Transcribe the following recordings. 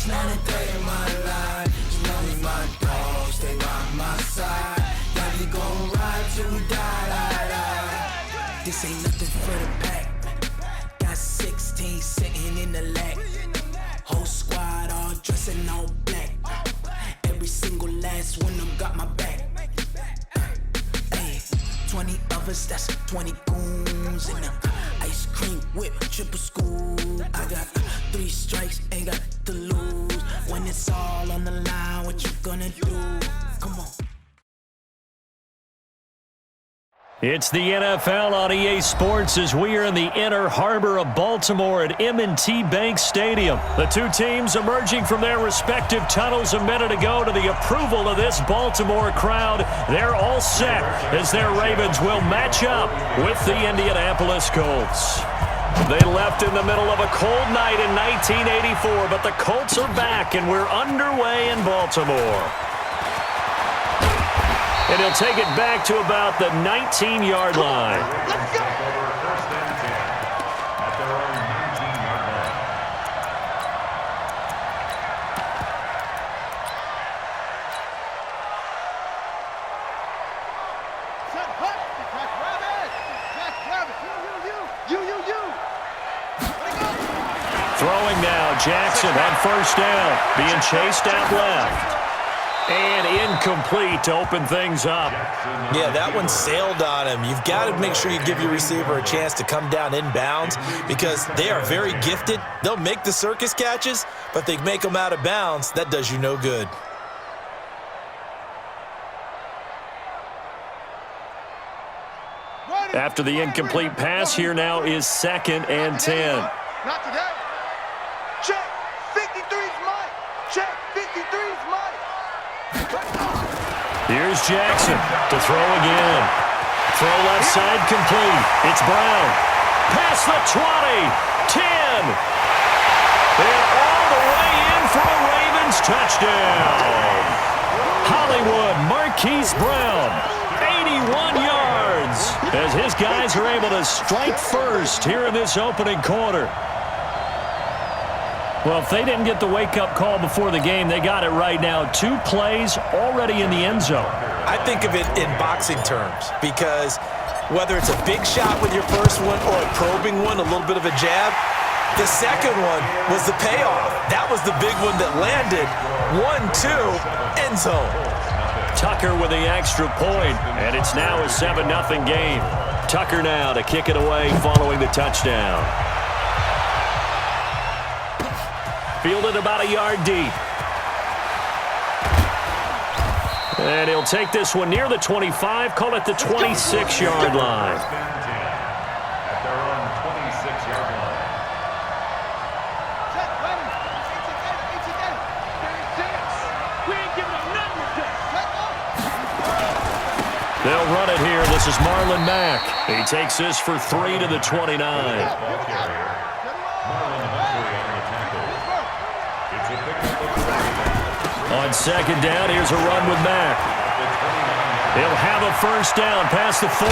It's not a day in my life. You know me, my dog, stay by my side. Yeah, we gon' ride till we die. This ain't nothing for the pack. Got 16 sitting in the lag. Whole squad all dressing all black. Every single last one of them got my back. 20 of us, that's 20 goons in the ice cream whip, triple scoop. I got 3 strikes, ain't got to lose. When it's all on the line, what you gonna do? Come on. It's the NFL on EA Sports as we are in the inner harbor of Baltimore at M&T Bank Stadium. The two teams emerging from their respective tunnels a minute ago to the approval of this Baltimore crowd. They're all set as their Ravens will match up with the Indianapolis Colts. They left in the middle of a cold night in 1984, but the Colts are back and we're underway in Baltimore. And he'll take it back to about the 19-yard line. Let's go. First and 10 at their own 19-yard line. Set hut. Jack Rabbit. Jack Rabbit. You. Throwing now, Jackson on first down, being chased out left. And incomplete to open things up. Yeah, that one sailed on him. You've got to make sure you give your receiver a chance to come down inbounds because they are very gifted. They'll make the circus catches, but they make them out of bounds. That does you no good. After the incomplete pass, here now is 2nd and 10. Not today. Check. 53's mine. Check. 53's mine. Here's Jackson to throw again. Throw left side complete. It's Brown. Past the 20. 10. And all the way in for a Ravens touchdown. Hollywood Marquise Brown. 81 yards as his guys are able to strike first here in this opening quarter. Well, if they didn't get the wake-up call before the game, they got it right now. 2 plays already in the end zone. I think of it in boxing terms because whether it's a big shot with your first one or a probing one, a little bit of a jab, the second one was the payoff. That was the big one that landed. 1-2, end zone. Tucker with the extra point, and it's now a 7-0 game. Tucker now to kick it away following the touchdown. Fielded about a yard deep. And he'll take this one near the 25, call it the 26-yard line. At their own 26-yard line. Set. Ready. We ain't giving up nothing. They'll run it here. This is Marlon Mack. He takes this for 3 to the 29. On second down, here's a run with Mack. He'll have a first down past the 40.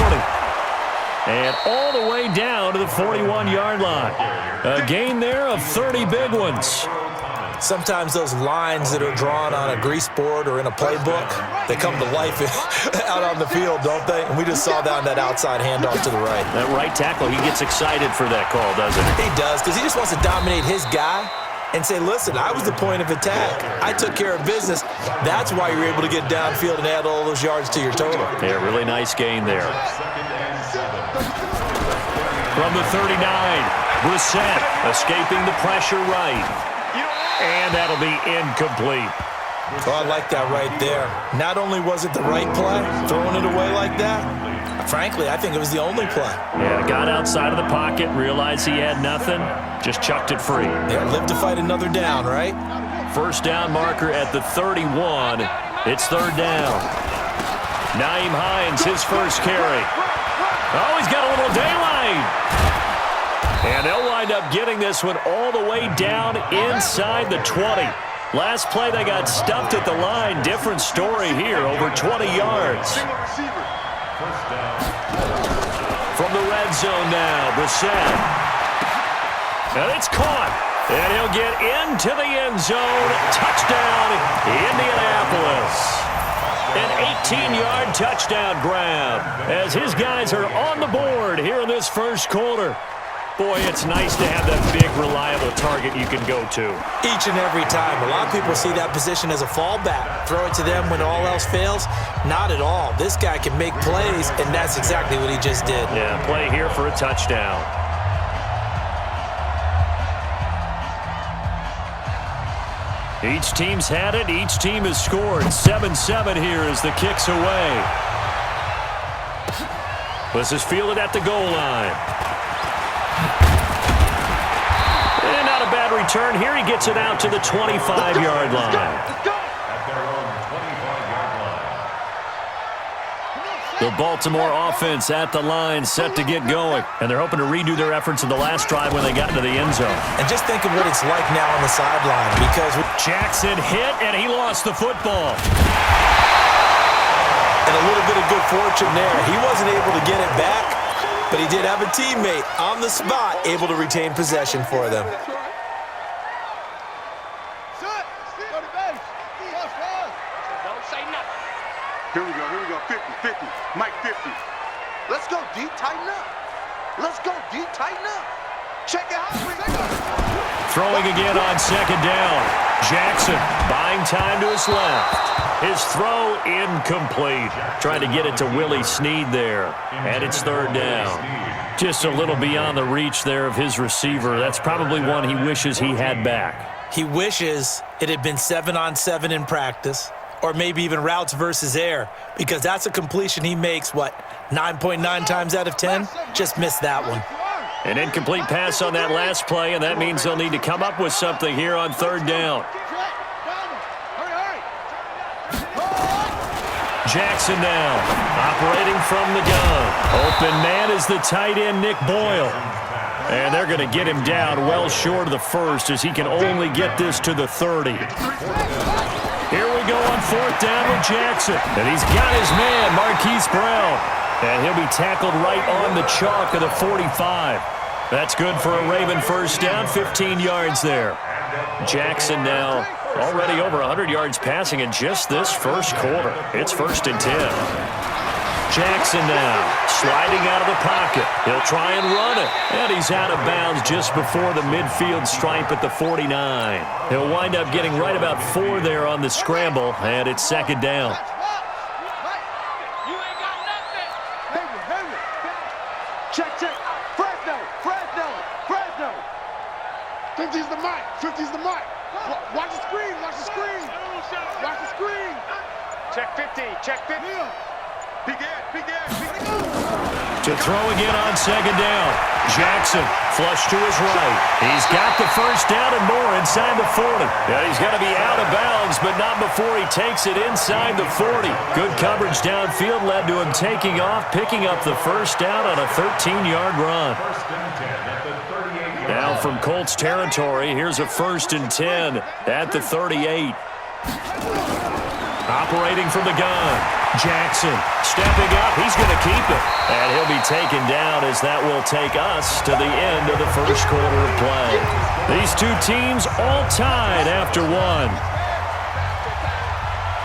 And all the way down to the 41-yard line. A gain there of 30 big ones. Sometimes those lines that are drawn on a grease board or in a playbook, they come to life out on the field, don't they? And we just saw that on that outside handoff to the right. That right tackle, he gets excited for that call, doesn't he? He does, because he just wants to dominate his guy and say, listen, I was the point of attack. I took care of business. That's why you're able to get downfield and add all those yards to your total. Yeah, really nice gain there. From the 39, Brissett escaping the pressure right. And that'll be incomplete. Oh, I like that right there. Not only was it the right play, throwing it away like that, frankly, I think it was the only play. Yeah, got outside of the pocket, realized he had nothing, just chucked it free. Yeah, live to fight another down, right? First down marker at the 31. It's third down. Nyheim Hines, his first carry. Oh, he's got a little daylight. And they'll wind up getting this one all the way down inside the 20. Last play, they got stuffed at the line. Different story here, over 20 yards. From the red zone now, Brissett. And it's caught. And he'll get into the end zone. Touchdown, Indianapolis. An 18-yard touchdown grab as his guys are on the board here in this first quarter. Boy, it's nice to have that big, reliable target you can go to. Each and every time. A lot of people see that position as a fallback. Throw it to them when all else fails. Not at all. This guy can make plays, and that's exactly what he just did. Yeah, play here for a touchdown. Each team's had it. Each team has scored. 7-7 here as the kick's away. This is fielded at the goal line. And not a bad return here. He gets it out to the 25-yard line. At their own 25-yard line. The Baltimore offense at the line, set to get going. And they're hoping to redo their efforts in the last drive when they got into the end zone. And just think of what it's like now on the sideline, because Jackson hit, and he lost the football. and a little bit of good fortune there. He wasn't able to get it back, but he did have a teammate on the spot able to retain possession for them. Here we go, 50, 50, Mike 50. Let's go, D, tighten up. Let's go, D, tighten up. Check it out. Throwing again on second down. Jackson buying time to his left. His throw incomplete. Trying to get it to Willie Snead there. And it's third down. Just a little beyond the reach there of his receiver. That's probably one he wishes he had back. He wishes it had been 7-on-7 in practice, or maybe even routes versus air, because that's a completion he makes, 9.9 times out of 10? Just missed that one. An incomplete pass on that last play, and that means they'll need to come up with something here on third down. Jackson now, operating from the gun. Open man is the tight end, Nick Boyle. And they're going to get him down well short of the first, as he can only get this to the 30. Here we go on fourth down with Jackson. And he's got his man, Marquise Brown. And he'll be tackled right on the chalk of the 45. That's good for a Raven first down, 15 yards there. Jackson now already over 100 yards passing in just this first quarter. It's 1st and 10. Jackson now sliding out of the pocket. He'll try and run it. And he's out of bounds just before the midfield stripe at the 49. He'll wind up getting right about 4 there on the scramble, and it's second down. Check. Fresno. 50's the mic. Watch the screen. Check 50. Big To throw again on second down. Jackson flush to his right. He's got the first down and more inside the 40. Yeah, he's going to be out of bounds, but not before he takes it inside the 40. Good coverage downfield led to him taking off, picking up the first down on a 13-yard run. Now from Colts territory, here's a 1st and 10 at the 38. Operating from the gun. Jackson stepping up. He's going to keep it. And he'll be taken down, as that will take us to the end of the first quarter of play. These two teams all tied after one.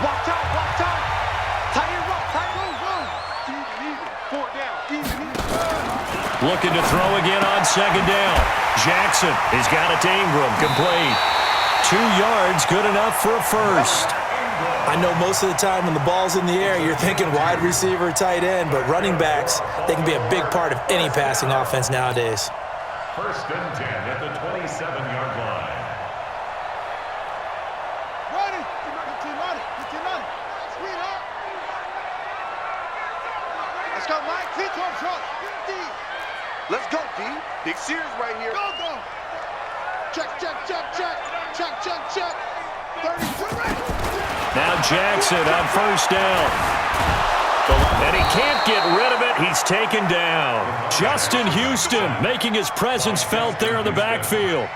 Walk time. Tight end, roll. Easy. 4 down. Easy. Looking to throw again on second down. Jackson has got it to Ingram. Complete. 2 yards, good enough for a first. I know most of the time when the ball's in the air, you're thinking wide receiver, tight end, but running backs, they can be a big part of any passing offense nowadays. 1st and 10 at the 27-yard line. Ready. 15 Sweetheart. Let's go, Mike. T-Tom truck. D. Let's go, D. Big series right here. Go. Check. 32. Now Jackson on first down. And he can't get rid of it. He's taken down. Justin Houston making his presence felt there in the backfield.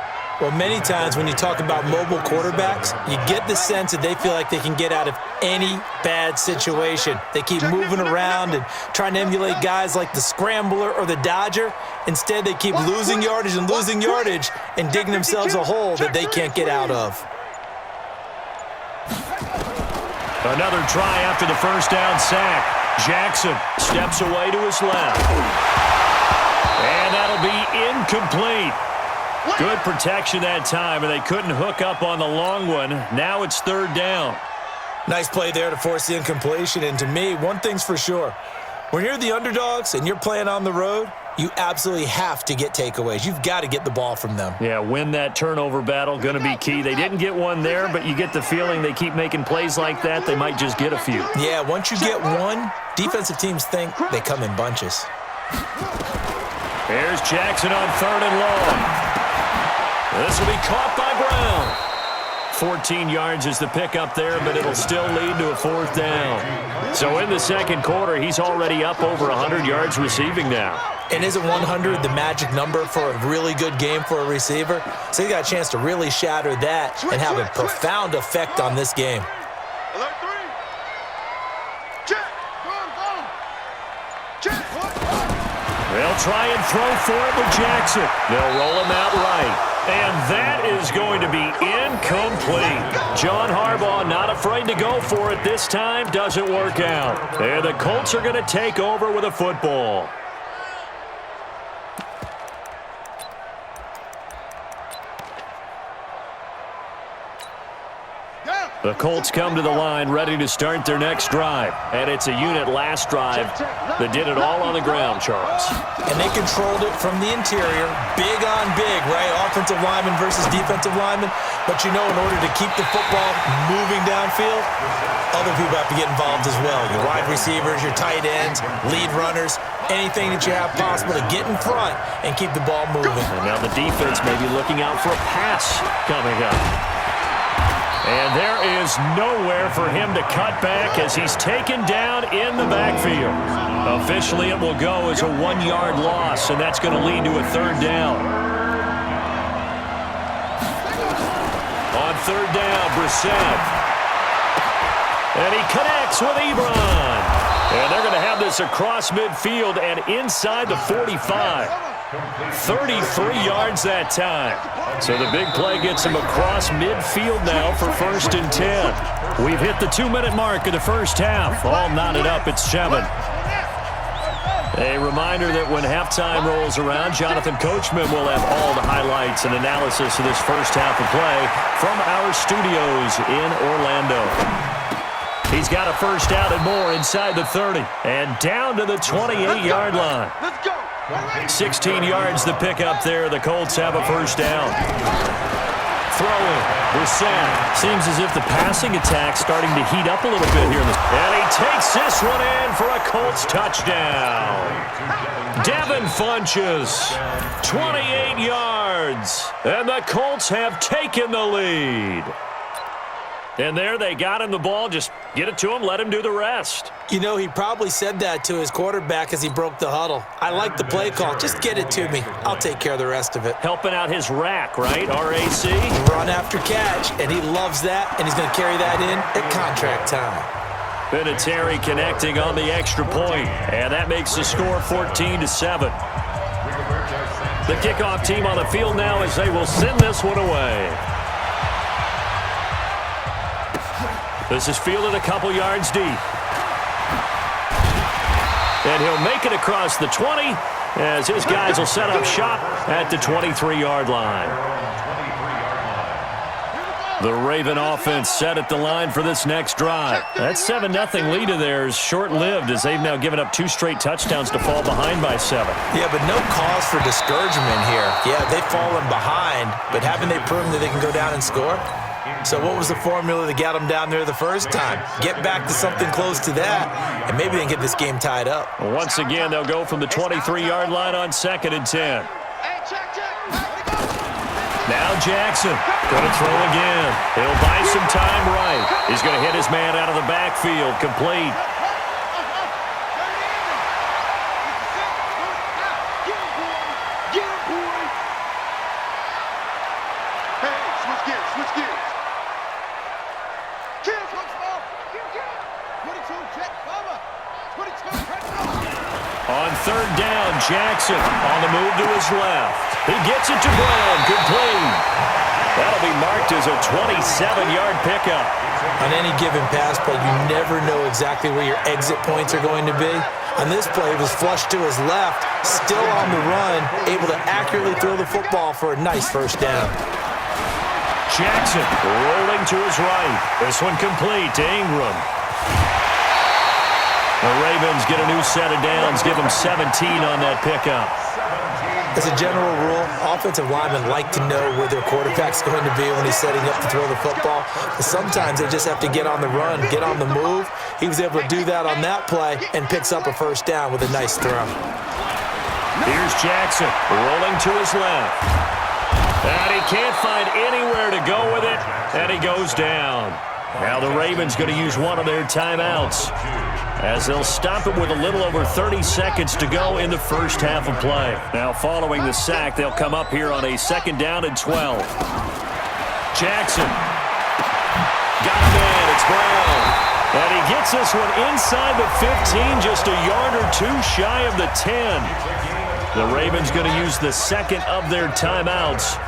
Well, many times when you talk about mobile quarterbacks, you get the sense that they feel like they can get out of any bad situation. They keep moving around and trying to emulate guys like the Scrambler or the Dodger. Instead, they keep losing yardage and digging themselves a hole that they can't get out of. Another try after the first down sack. Jackson steps away to his left. And that'll be incomplete. Good protection that time, and they couldn't hook up on the long one. Now it's third down. Nice play there to force the incompletion. And to me, one thing's for sure. When you're the underdogs and you're playing on the road, you absolutely have to get takeaways. You've got to get the ball from them. Yeah, win that turnover battle, going to be key. They didn't get one there, but you get the feeling they keep making plays like that, they might just get a few. Yeah, once you get one, defensive teams think they come in bunches. Here's Jackson on third and long. This will be caught by Brown. 14 yards is the pickup there, but it'll still lead to a fourth down. So in the second quarter, he's already up over 100 yards receiving now. And isn't 100 the magic number for a really good game for a receiver? So he got a chance to really shatter that and have a profound effect on this game. Alert 3. Check. Check. They'll try and throw for it with Jackson. They'll roll him out right. And that is going to be incomplete. John Harbaugh not afraid to go for it this time. Doesn't work out. And the Colts are going to take over with a football. The Colts come to the line ready to start their next drive. And it's a unit last drive that did it all on the ground, Charles. And they controlled it from the interior, big on big, right? Offensive lineman versus defensive lineman. But you know, in order to keep the football moving downfield, other people have to get involved as well. Your wide receivers, your tight ends, lead runners, anything that you have possible to get in front and keep the ball moving. And now the defense may be looking out for a pass coming up. And there is nowhere for him to cut back as he's taken down in the backfield. Officially, it will go as a 1-yard loss, and that's going to lead to a third down. On third down, Brissett. And he connects with Ebron. And they're going to have this across midfield and inside the 45. 33 yards that time. So the big play gets him across midfield now for 1st and 10. We've hit the 2-minute mark of the first half. All knotted up at 7. A reminder that when halftime rolls around, Jonathan Coachman will have all the highlights and analysis of this first half of play from our studios in Orlando. He's got a first down and more inside the 30 and down to the 28-yard line. Let's go. 16 yards the pickup there. The Colts have a first down. Throwing. Brissett. Seems as if the passing attack's starting to heat up a little bit here. And he takes this one in for a Colts touchdown. Devin Funchess. 28 yards. And the Colts have taken the lead. And there they got him the ball. Just get it to him, let him do the rest. You know, he probably said that to his quarterback as he broke the huddle. I like the play call. Just get it to me. I'll take care of the rest of it. Helping out his rack, right? RAC? Run after catch, and he loves that, and he's going to carry that in at contract time. Vinatieri connecting on the extra point, and that makes the score 14-7. The kickoff team on the field now as they will send this one away. This is fielded a couple yards deep. And he'll make it across the 20 as his guys will set up shop at the 23-yard line. The Raven offense set at the line for this next drive. That 7-0 lead of theirs short-lived as they've now given up 2 straight touchdowns to fall behind by 7. Yeah, but no cause for discouragement here. Yeah, they've fallen behind, but haven't they proven that they can go down and score? So what was the formula that got them down there the first time? Get back to something close to that, and maybe they can get this game tied up. Once again, they'll go from the 23-yard line on 2nd and 10. Now Jackson going to throw again. He'll buy some time right. He's going to hit his man out of the backfield. Complete. Switch gears. Gears once more. 22, check, cover. 22, check, cover. On third down, Jackson on the move to his left. He gets it to Brown. Complete. That'll be marked as a 27-yard pickup. On any given pass play, you never know exactly where your exit points are going to be. On this play, it was flushed to his left, still on the run, able to accurately throw the football for a nice first down. Jackson rolling to his right. This one complete to Ingram. The Ravens get a new set of downs, give them 17 on that pickup. As a general rule, offensive linemen like to know where their quarterback's going to be when he's setting up to throw the football. But sometimes they just have to get on the run, get on the move. He was able to do that on that play and picks up a first down with a nice throw. Here's Jackson rolling to his left. And he can't find anywhere to go with it, and he goes down. Now the Ravens going to use one of their timeouts, as they'll stop it with a little over 30 seconds to go in the first half of play. Now following the sack, they'll come up here on a 2nd down and 12. Jackson. Got him in. It's Brown. And he gets this one inside the 15, just a yard or two shy of the 10. The Ravens going to use the second of their timeouts,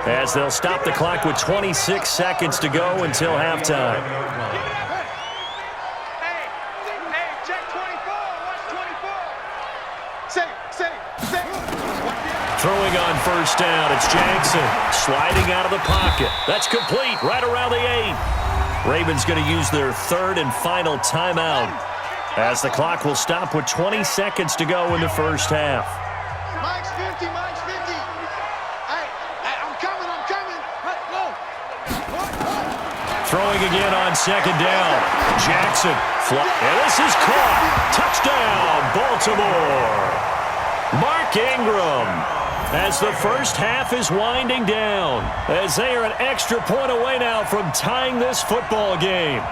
as they'll stop the clock with 26 seconds to go until halftime. Throwing on first down, it's Jackson. Sliding out of the pocket. That's complete, right around the 8. Ravens going to use their third and final timeout, as the clock will stop with 20 seconds to go in the first half. Mike's 50, Mike's 50. Hey, I'm coming. Throwing again on 2nd down. Jackson. And this is caught. Touchdown, Baltimore. Mark Ingram, as the first half is winding down, as they are an extra point away now from tying this football game.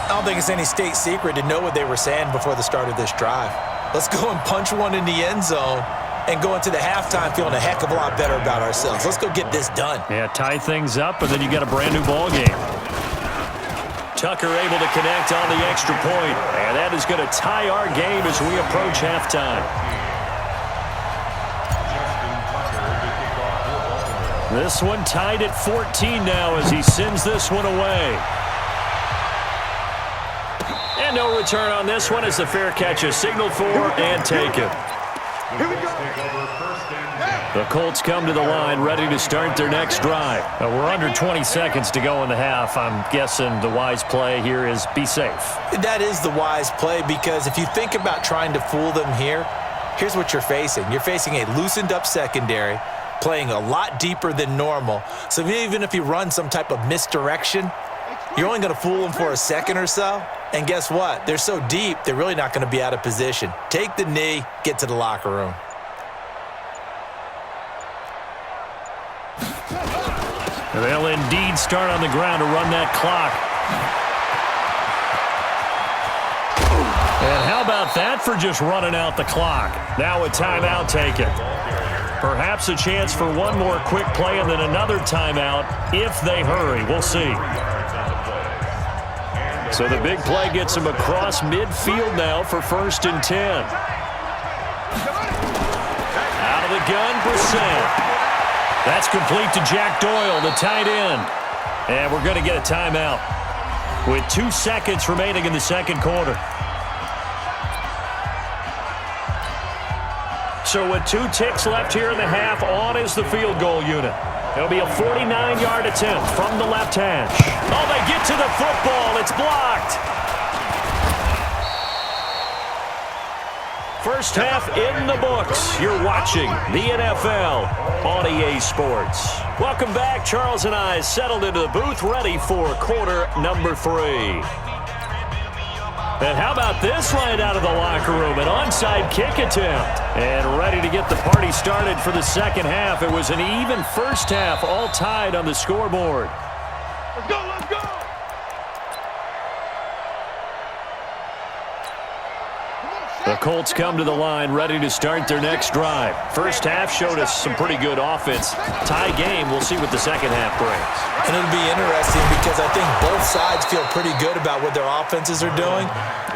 I don't think it's any state secret to know what they were saying before the start of this drive. Let's go and punch one in the end zone and go into the halftime feeling a heck of a lot better about ourselves. Let's go get this done. Yeah, tie things up, and then you got a brand new ball game. Tucker able to connect on the extra point, and that is going to tie our game as we approach halftime. This one tied at 14 now as he sends this one away. And no return on this one as the fair catch is signaled for and taken. Here we go. The Colts come to the line ready to start their next drive. We're under 20 seconds to go in the half. I'm guessing the wise play here is be safe. That is the wise play, because if you think about trying to fool them here, here's what you're facing. You're facing a loosened up secondary, playing a lot deeper than normal. So even if you run some type of misdirection, you're only going to fool them for a second or so. And guess what? They're so deep, they're really not going to be out of position. Take the knee, get to the locker room. They'll indeed start on the ground to run that clock. And how about that for just running out the clock? Now a timeout taken. Perhaps a chance for one more quick play and then another timeout if they hurry. We'll see. So the big play gets him across midfield now for 1st and 10. Out of the gun, Brissett. That's complete to Jack Doyle, the tight end. And we're going to get a timeout with 2 seconds remaining in the second quarter. So with 2 ticks left here in the half, on is the field goal unit. It'll be a 49-yard attempt from the left hash. Oh, they get to the football. It's blocked. First half in the books. You're watching the NFL on EA Sports. Welcome back. Charles and I settled into the booth, ready for quarter number 3. And how about this right out of the locker room? An onside kick attempt. And ready to get the party started for the second half. It was an even first half, all tied on the scoreboard. Let's go, let's go. The Colts come to the line ready to start their next drive. First half showed us some pretty good offense. Tie game, we'll see what the second half brings. And it'll be interesting because I think both sides feel pretty good about what their offenses are doing.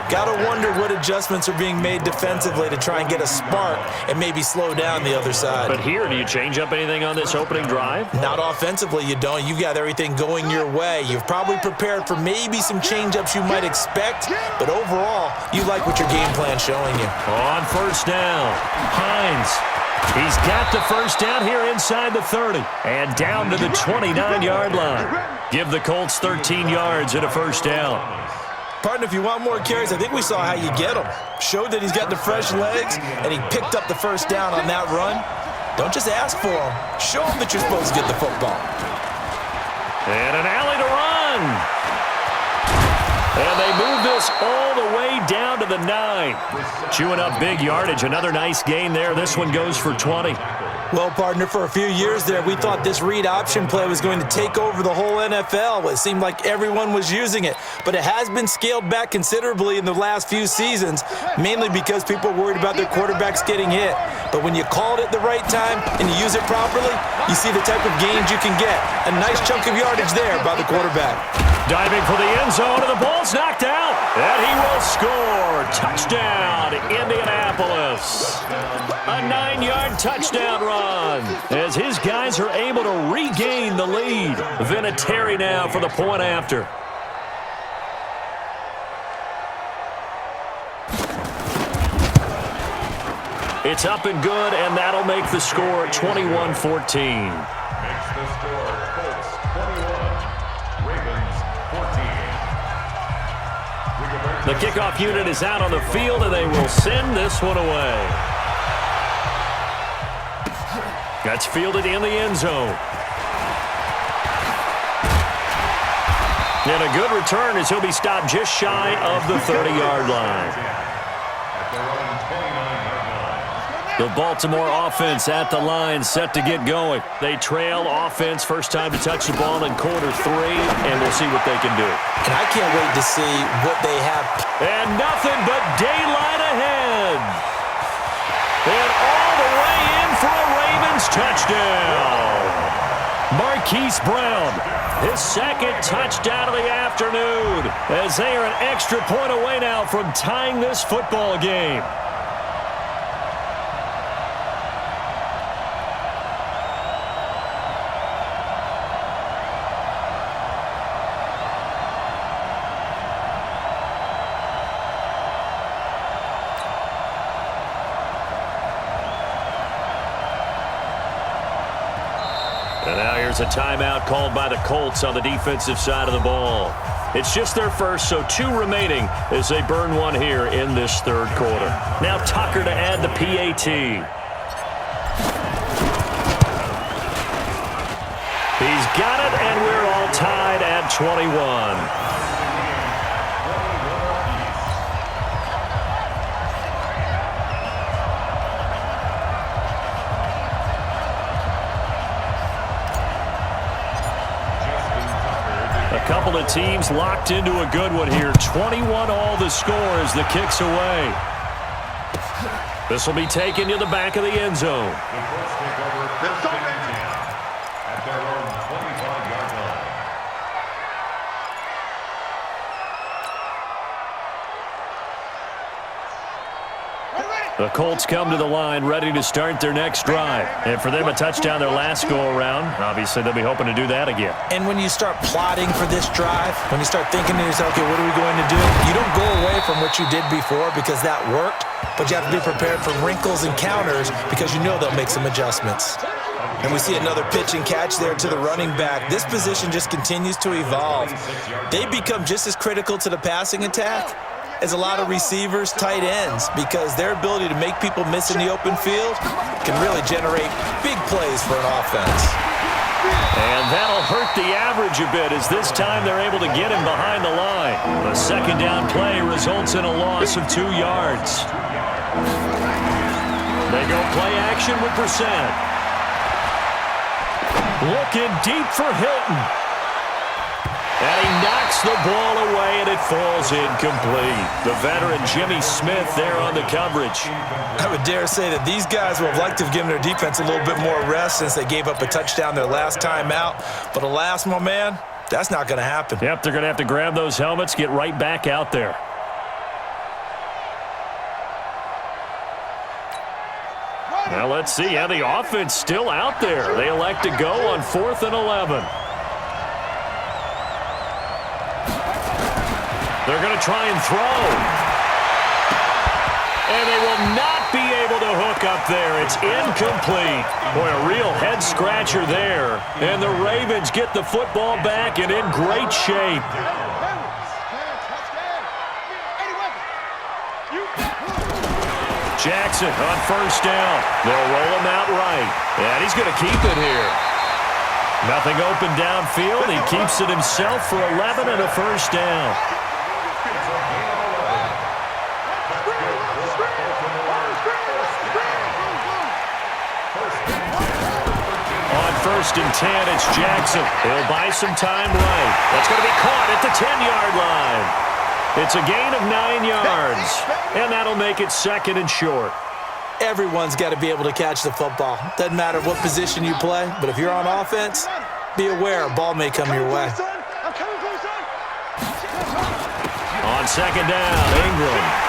Got to wonder what adjustments are being made defensively to try and get a spark and maybe slow down the other side. But here, do you change up anything on this opening drive? Not offensively, you don't. You got everything going your way. You've probably prepared for maybe some change-ups you might expect, but overall, you like what your game plan's showing you. On first down, Hines. He's got the first down here inside the 30 and down to the 29-yard line. Give the Colts 13 yards and a first down. Partner, if you want more carries, I think we saw how you get him. Showed that he's got the fresh legs, and he picked up the first down on that run. Don't just ask for him. Show him that you're supposed to get the football. And an alley to run. And they move this all the way down to the 9. Chewing up big yardage. Another nice gain there. This one goes for 20. Well, partner, for a few years there, we thought this read option play was going to take over the whole NFL. It seemed like everyone was using it. But it has been scaled back considerably in the last few seasons, mainly because people are worried about their quarterbacks getting hit. But when you call it at the right time and you use it properly, you see the type of gains you can get. A nice chunk of yardage there by the quarterback. Diving for the end zone, and the ball's knocked out. And he will score. Touchdown, Indianapolis. A 9-yard touchdown run as his guys are able to regain the lead. Vinatieri now for the point after. It's up and good, and that'll make the score 21-14. Makes the score Colts 21, Ravens 14. The kickoff unit is out on the field, and they will send this one away. That's fielded in the end zone. And a good return as he'll be stopped just shy of the 30-yard line. The Baltimore offense at the line, set to get going. They trail offense, first time to touch the ball in quarter 3, and we'll see what they can do. And I can't wait to see what they have. And nothing but daylight ahead. And all the way in for a Ravens touchdown. Marquise Brown, his second touchdown of the afternoon, as they are an extra point away now from tying this football game. And now here's a timeout called by the Colts on the defensive side of the ball. It's just their first, so 2 remaining as they burn one here in this third quarter. Now Tucker to add the PAT. He's got it, and we're all tied at 21. A couple of teams locked into a good one here. 21 all the score as the kick's away. This will be taken to the back of the end zone. The Colts take over first and 10 at their own 25-yard line. The Colts come to the line ready to start their next drive. And for them, a touchdown their last go-around. Obviously, they'll be hoping to do that again. And when you start plotting for this drive, when you start thinking to yourself, okay, what are we going to do? You don't go away from what you did before because that worked, but you have to be prepared for wrinkles and counters because you know they'll make some adjustments. And we see another pitch and catch there to the running back. This position just continues to evolve. They become just as critical to the passing attack as a lot of receivers, tight ends, because their ability to make people miss in the open field can really generate big plays for an offense. And that'll hurt the average a bit as this time they're able to get him behind the line. The second down play results in a loss of 2 yards. They go play action with Brissett. Looking deep for Hilton. And he knocks the ball away, and it falls incomplete. The veteran Jimmy Smith there on the coverage. I would dare say that these guys would have liked to have given their defense a little bit more rest since they gave up a touchdown their last time out. But alas, my man, that's not going to happen. Yep, they're going to have to grab those helmets, get right back out there. Now let's see how the offense still out there. They elect to go on 4th and 11. They're going to try and throw. And they will not be able to hook up there. It's incomplete. Boy, a real head-scratcher there. And the Ravens get the football back and in great shape. Jackson on 1st down. They'll roll him out right. And he's going to keep it here. Nothing open downfield. He keeps it himself for 11 and a 1st down. On 1st and 10, it's Jackson. He'll buy some time right. That's going to be caught at the 10-yard line. It's a gain of 9 yards, and that'll make it 2nd and short. Everyone's got to be able to catch the football. Doesn't matter what position you play, but if you're on offense, be aware a ball may come your way. On 2nd down, Ingram.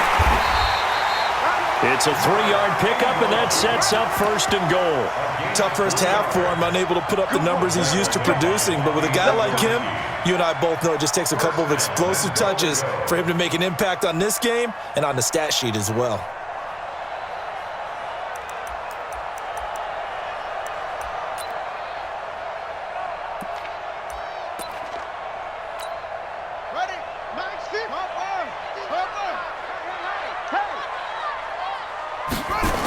It's a 3-yard pickup, and that sets up 1st and goal. Tough first half for him, unable to put up the numbers he's used to producing. But with a guy like him, you and I both know it just takes a couple of explosive touches for him to make an impact on this game and on the stat sheet as well.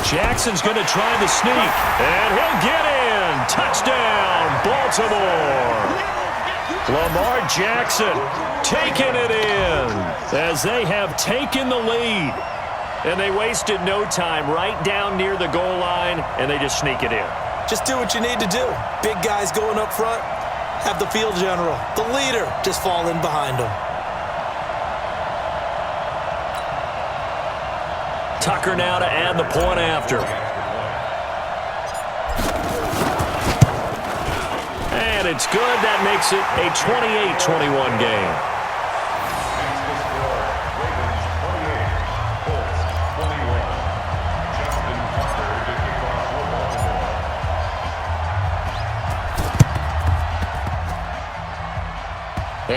Jackson's going to try the sneak, and he'll get in. Touchdown, Baltimore. Lamar Jackson taking it in as they have taken the lead. And they wasted no time right down near the goal line, and they just sneak it in. Just do what you need to do. Big guys going up front, have the field general, the leader, just fall in behind them. Tucker now to add the point after. And it's good. That makes it a 28-21 game.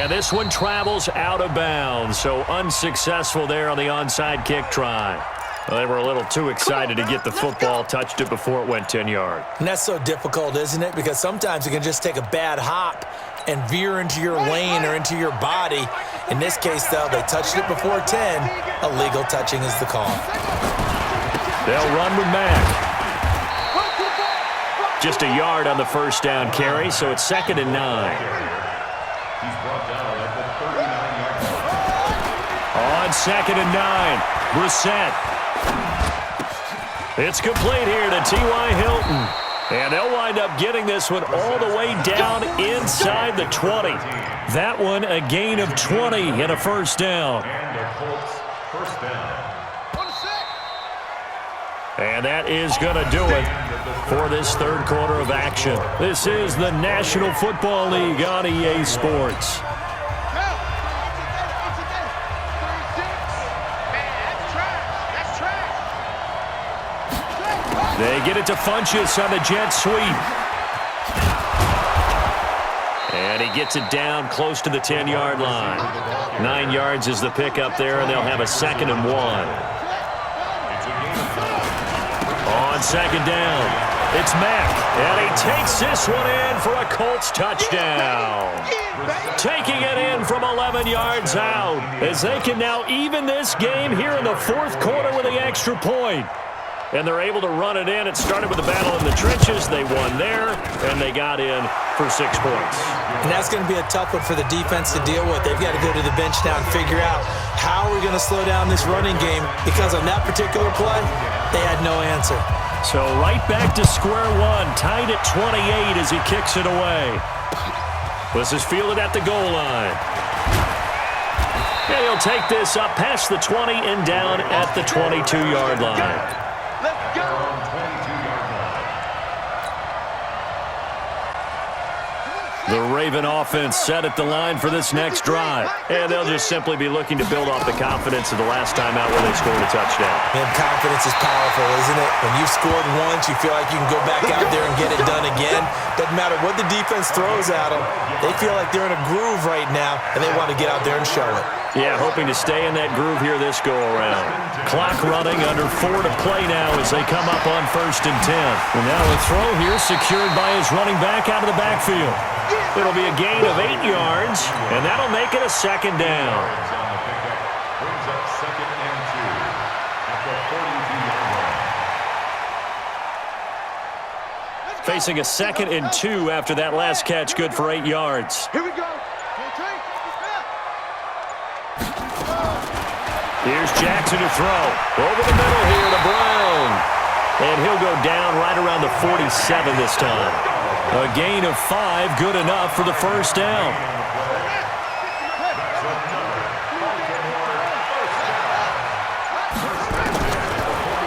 And this one travels out of bounds, so unsuccessful there on the onside kick try. Well, they were a little too excited to get the football, touched it before it went 10 yards. And that's so difficult, isn't it? Because sometimes it can just take a bad hop and veer into your lane or into your body. In this case, though, they touched it before 10. Illegal touching is the call. They'll run with Mack. Just a yard on the 1st down carry, so it's 2nd and 9. He's brought down at the 39-yard line. On 2nd and 9, Brissett. It's complete here to T.Y. Hilton. And they'll wind up getting this one all the way down inside the 20. That one a gain of 20 and a 1st down. And the Colts 1st down. And that is going to do it for this 3rd quarter of action. This is the National Football League on EA Sports. They get it to Funchess on the jet sweep. And he gets it down close to the 10-yard line. 9 yards is the pickup there, and they'll have a 2nd and 1. On 2nd down, it's Mack, and he takes this one in for a Colts touchdown. Taking it in from 11 yards out as they can now even this game here in the 4th quarter with the extra point. And they're able to run it in. It started with a battle in the trenches. They won there, and they got in for 6 points. And that's going to be a tough one for the defense to deal with. They've got to go to the bench now and figure out how we're going to slow down this running game, because on that particular play, they had no answer. So right back to square one, tied at 28 as he kicks it away. This is fielded at the goal line. And he'll take this up past the 20 and down at the 22-yard line. Let's go. The Raven offense set at the line for this next drive. And they'll just simply be looking to build off the confidence of the last time out where they scored a touchdown. Man, confidence is powerful, isn't it? When you've scored once, you feel like you can go back out there and get it done again. Doesn't matter what the defense throws at them. They feel like they're in a groove right now, and they want to get out there and show it. Yeah, hoping to stay in that groove here this go-around. Clock running, under 4 to play now as they come up on 1st and 10. And now a throw here secured by his running back out of the backfield. It'll be a gain of 8 yards, and that'll make it a 2nd down. Brings up 2nd and 2 at the 42-yard line. Facing a 2nd and 2 after that last catch, good for 8 yards. Here we go. Here's Jackson to throw. Over the middle here to Brown. And he'll go down right around the 47 this time. A gain of 5, good enough for the 1st down.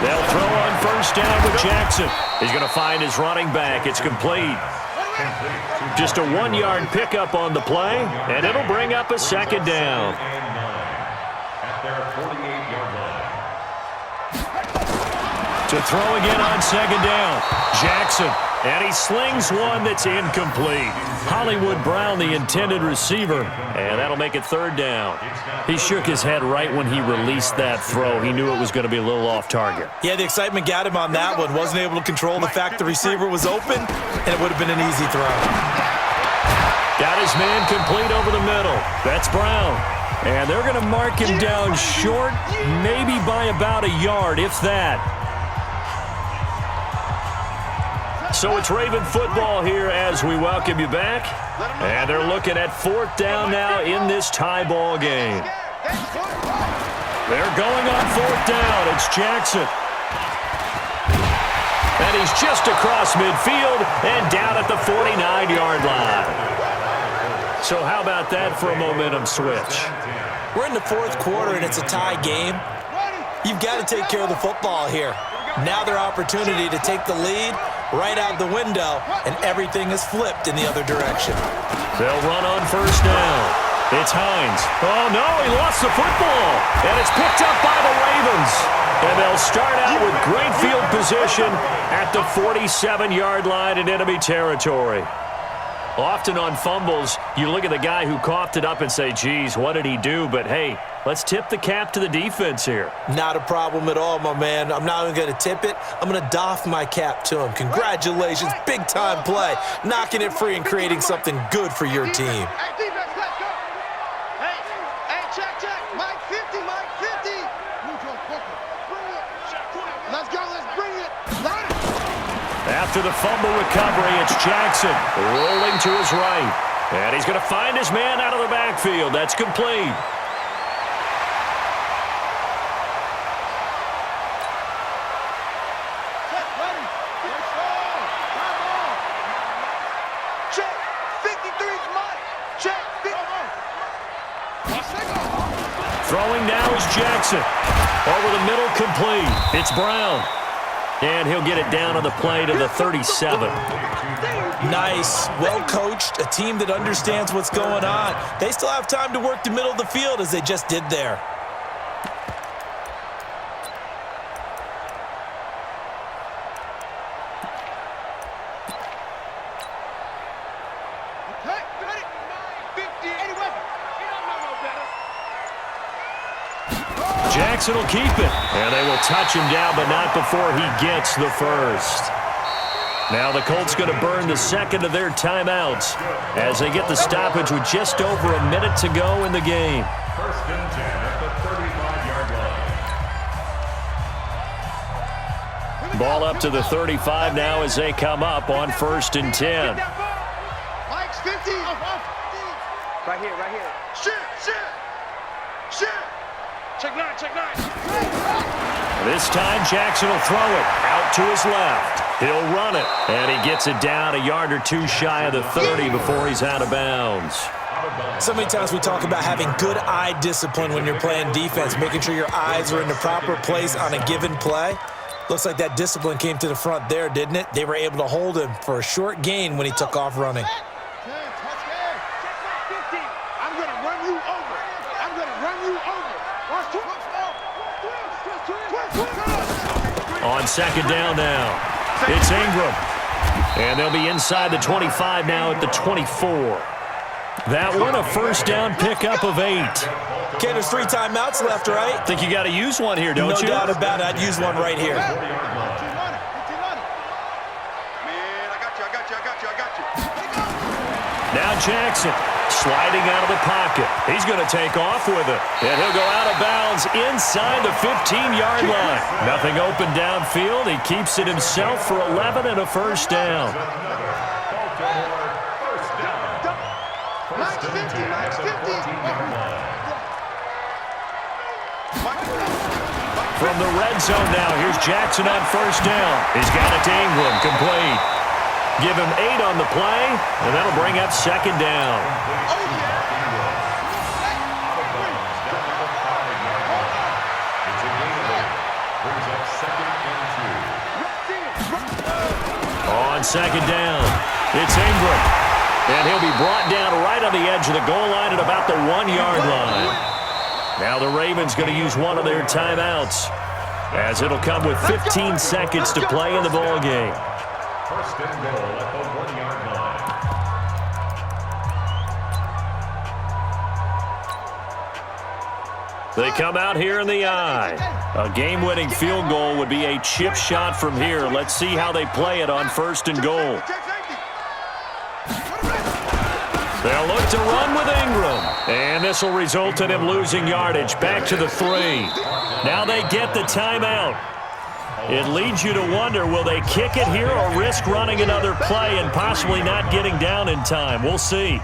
They'll throw on 1st down with Jackson. He's going to find his running back. It's complete. Just a 1-yard pickup on the play, and it'll bring up a 2nd down. At their 48-yard line. To throw again on 2nd down. Jackson. And he slings one that's incomplete. Hollywood Brown, the intended receiver. And that'll make it 3rd down. He shook his head right when he released that throw. He knew it was going to be a little off target. Yeah, the excitement got him on that one. Wasn't able to control the fact the receiver was open, and it would have been an easy throw. Got his man complete over the middle. That's Brown. And they're going to mark him down short, maybe by about a yard, if that. So it's Raven football here as we welcome you back. And they're looking at 4th down now in this tie ball game. They're going on 4th down. It's Jackson. And he's just across midfield and down at the 49-yard line. So how about that for a momentum switch? We're in the 4th quarter, and it's a tie game. You've got to take care of the football here. Now their opportunity to take the lead right out the window, and everything is flipped in the other direction. They'll run on 1st down. It's Hines. Oh, no, he lost the football. And it's picked up by the Ravens. And they'll start out with great field position at the 47-yard line in enemy territory. Often on fumbles, you look at the guy who coughed it up and say, geez, what did he do? But, hey, let's tip the cap to the defense here. Not a problem at all, my man. I'm not even going to tip it. I'm going to doff my cap to him. Congratulations, big-time play. Knocking it free and creating something good for your team. Hey, defense, let's go. Hey, check. Mike 50, Mike 50. Let's go, let's bring it. Run it. After the fumble recovery, it's Jackson rolling to his right. And he's going to find his man out of the backfield. That's complete. Check. 53's Mike. Check. Throwing now is Jackson. Over the middle, complete. It's Brown. And he'll get it down on the play to the 37. Nice, well-coached, a team that understands what's going on. They still have time to work the middle of the field as they just did there. Jackson will keep it. And they will touch him down, but not before he gets the 1st. Now the Colts going to burn the 2nd of their timeouts as they get the stoppage with just over a minute to go in the game. 1st and 10 at the 35-yard line. Ball up to the 35 now as they come up on 1st and 10. Mike's 50. Right here. Shit. Check 9. This time Jackson will throw it out to his left. He'll run it, and he gets it down a yard or two shy of the 30 before he's out of bounds. So many times we talk about having good eye discipline when you're playing defense, making sure your eyes are in the proper place on a given play. Looks like that discipline came to the front there, didn't it? They were able to hold him for a short gain when he took off running. I'm going to run you over. I'm going to run you over. On second down now, it's Ingram. And they'll be inside the 25 now at the 24. That one a first down pickup of 8. Okay, there's 3 timeouts left, right? Think you got to use one here, don't you? No doubt about it. I'd use one right here. Man, I got you. Now Jackson sliding out of the pocket. He's going to take off with it. And he'll go out of bounds inside the 15-yard line. Nothing open downfield. He keeps it himself for 11 and a first down. From the red zone now, here's Jackson on first down. He's got it to Ingram, complete. Give him 8 on the play, and that'll bring up second down. On second down, it's Ingram. And he'll be brought down right on the edge of the goal line at about the 1-yard line. Now the Ravens going to use one of their timeouts, as it'll come with 15 seconds to play in the ball game. First and goal at the 1-yard line. They come out here in the eye. A game-winning field goal would be a chip shot from here. Let's see how they play it on first and goal. They'll look to run with Ingram. And this will result in him losing yardage back to the 3. Now they get the timeout. It leads you to wonder, will they kick it here or risk running another play and possibly not getting down in time? We'll see.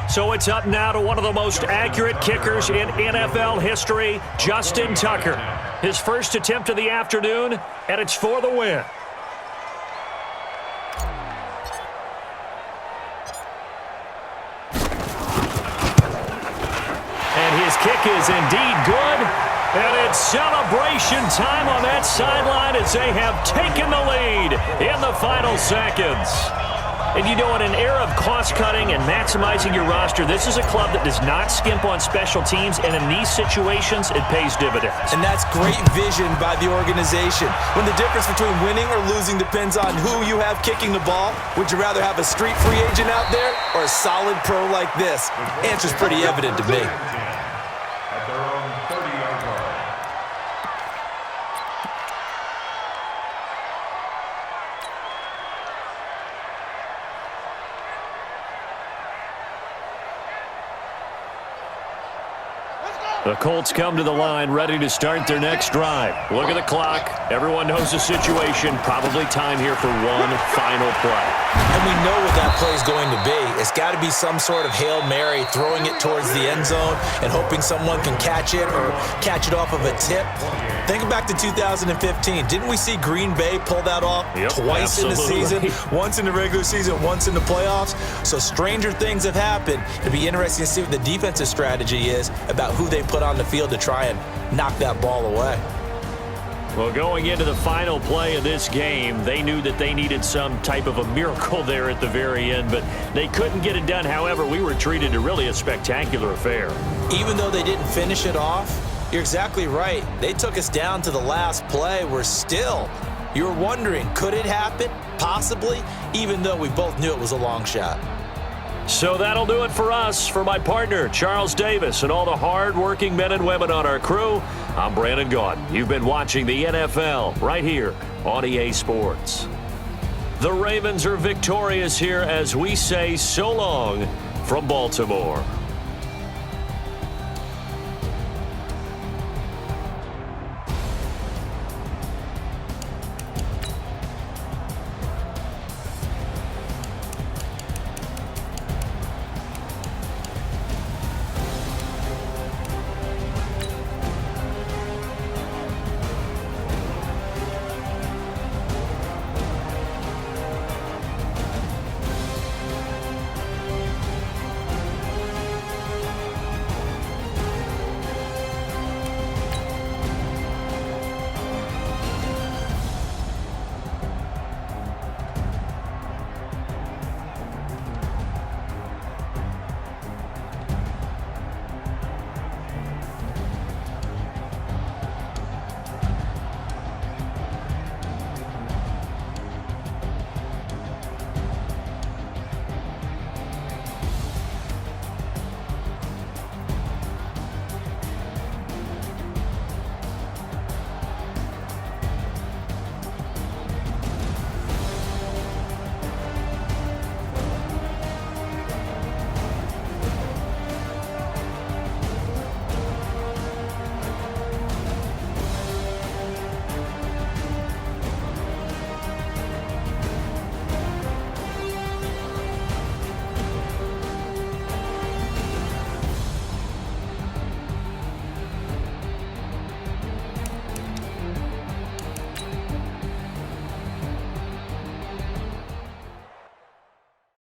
So it's up now to one of the most accurate kickers in NFL history, Justin Tucker. His first attempt of the afternoon, and it's for the win. His kick is indeed good, and it's celebration time on that sideline as they have taken the lead in the final seconds. And you know, in an era of cost-cutting and maximizing your roster, this is a club that does not skimp on special teams, and in these situations, it pays dividends. And that's great vision by the organization. When the difference between winning or losing depends on who you have kicking the ball, would you rather have a street free agent out there or a solid pro like this? Answer's pretty evident to me. At their own 30-yard line. The Colts come to the line ready to start their next drive. Look at the clock. Everyone knows the situation. Probably time here for one final play. And we know what that play is going to be. It's got to be some sort of Hail Mary, throwing it towards the end zone and hoping someone can catch it or catch it off of a tip. Think back to 2015. Didn't we see Green Bay pull that off twice in the season? Once in the regular season, once in the playoffs. So stranger things have happened. It'll be interesting to see what the defensive strategy is about who they put on the field to try and knock that ball away. Well, going into the final play of this game, they knew that they needed some type of a miracle there at the very end, but they couldn't get it done. However, we were treated to really a spectacular affair. Even though they didn't finish it off, you're exactly right. They took us down to the last play. You were wondering, could it happen? Possibly, even though we both knew it was a long shot. So that'll do it for us. For my partner, Charles Davis, and all the hard-working men and women on our crew, I'm Brandon Gaudin. You've been watching the NFL right here on EA Sports. The Ravens are victorious here as we say so long from Baltimore.